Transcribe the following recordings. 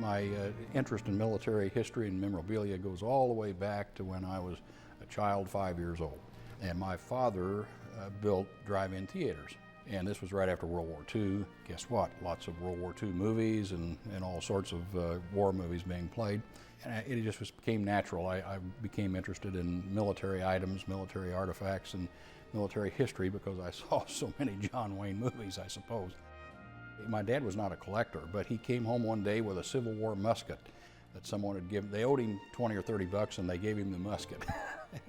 My interest in military history and memorabilia goes all the way back to when I was a child, 5 years old. And my father built drive-in theaters. And this was right after World War II. Guess what? Lots of World War II movies and all sorts of war movies being played. And it just became natural. I became interested in military items, military artifacts, and military history because I saw so many John Wayne movies, I suppose. My dad was not a collector, but he came home one day with a Civil War musket that someone had given. They owed him 20 or 30 bucks and they gave him the musket.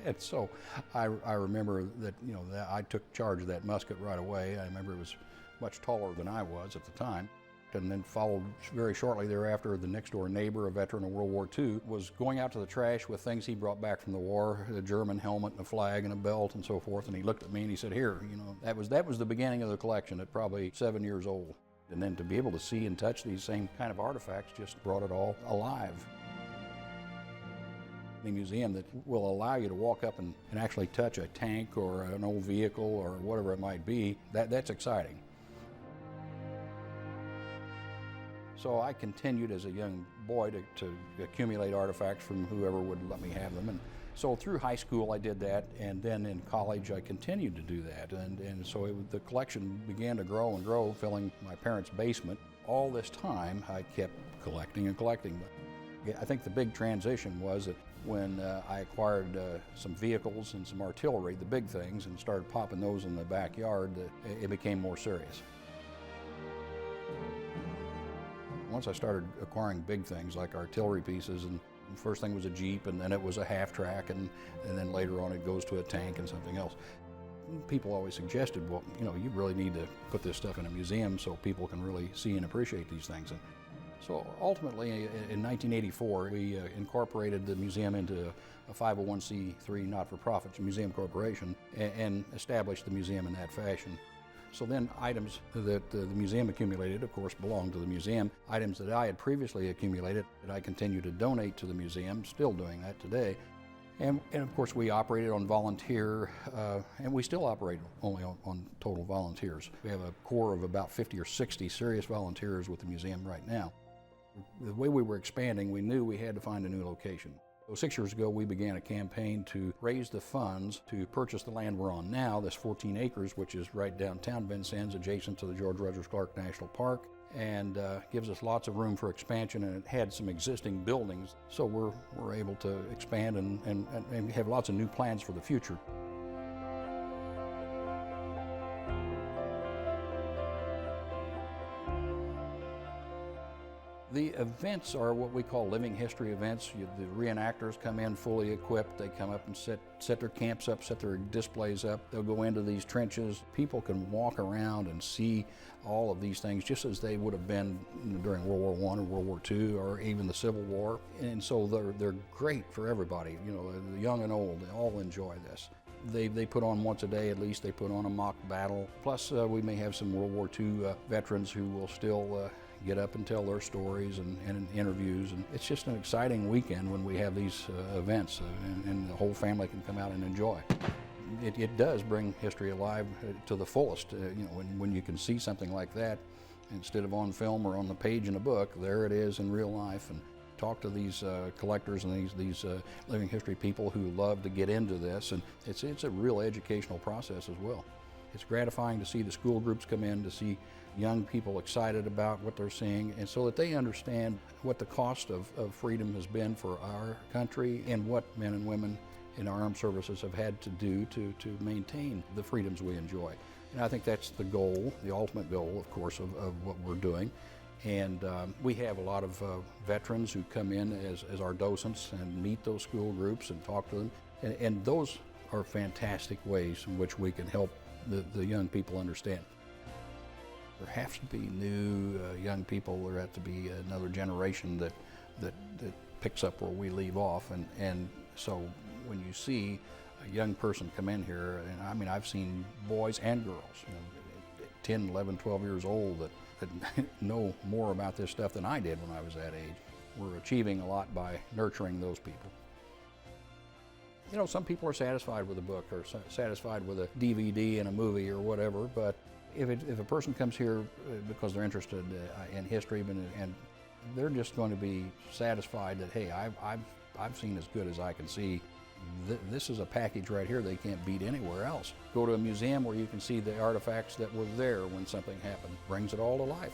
And so I remember that, that I took charge of that musket right away. I remember it was much taller than I was at the time. And then followed very shortly thereafter, the next door neighbor, a veteran of World War II, was going out to the trash with things he brought back from the war, a German helmet and a flag and a belt and so forth. And he looked at me and he said, "Here, that was the beginning of the collection at probably 7 years old." And then to be able to see and touch these same kind of artifacts just brought it all alive. A museum that will allow you to walk up and actually touch a tank or an old vehicle or whatever it might be, that's exciting. So I continued as a young boy to accumulate artifacts from whoever would let me have them. And so through high school I did that, and then in college I continued to do that. And so the collection began to grow and grow, filling my parents' basement. All this time I kept collecting and collecting. I think the big transition was that when I acquired some vehicles and some artillery, the big things, and started popping those in the backyard, it became more serious. Once I started acquiring big things like artillery pieces, and the first thing was a Jeep, and then it was a half-track, and then later on it goes to a tank and something else. People always suggested, well, you really need to put this stuff in a museum so people can really see and appreciate these things. And so ultimately, in 1984, we incorporated the museum into a 501c3 not-for-profit museum corporation and established the museum in that fashion. So then items that the museum accumulated, of course, belonged to the museum. Items that I had previously accumulated, that I continue to donate to the museum, still doing that today. And of course, we operated on volunteer, and we still operate only on total volunteers. We have a core of about 50 or 60 serious volunteers with the museum right now. The way we were expanding, we knew we had to find a new location. So 6 years ago, we began a campaign to raise the funds to purchase the land we're on now, this 14 acres, which is right downtown Vincennes, adjacent to the George Rogers Clark National Park, and gives us lots of room for expansion, and it had some existing buildings. So we're able to expand and have lots of new plans for the future. The events are what we call living history events. The reenactors come in fully equipped. They come up and set their camps up, set their displays up. They'll go into these trenches. People can walk around and see all of these things just as they would have been during World War I or World War II or even the Civil War. And so they're great for everybody. The young and old, they all enjoy this. They put on once a day at least, they put on a mock battle. Plus we may have some World War II veterans who will still get up and tell their stories and interviews. And it's just an exciting weekend when we have these events and the whole family can come out and enjoy. It does bring history alive to the fullest. When you can see something like that, instead of on film or on the page in a book, there it is in real life. And talk to these collectors and these living history people who love to get into this, and it's a real educational process as well. It's gratifying to see the school groups come in, to see young people excited about what they're seeing, and so that they understand what the cost of freedom has been for our country and what men and women in our armed services have had to do to maintain the freedoms we enjoy. And I think that's the goal, the ultimate goal, of course, of what we're doing. And we have a lot of veterans who come in as our docents and meet those school groups and talk to them. And those are fantastic ways in which we can help the young people understand. There has to be new young people. There has to be another generation that picks up where we leave off. And so when you see a young person come in here, and I mean, I've seen boys and girls, 10, 11, 12 years old that know more about this stuff than I did when I was that age. We're achieving a lot by nurturing those people. Some people are satisfied with a book or satisfied with a DVD and a movie or whatever, but if a person comes here because they're interested in history and they're just going to be satisfied that, hey, I've seen as good as I can see. This is a package right here they can't beat anywhere else. Go to a museum where you can see the artifacts that were there when something happened. Brings it all to life.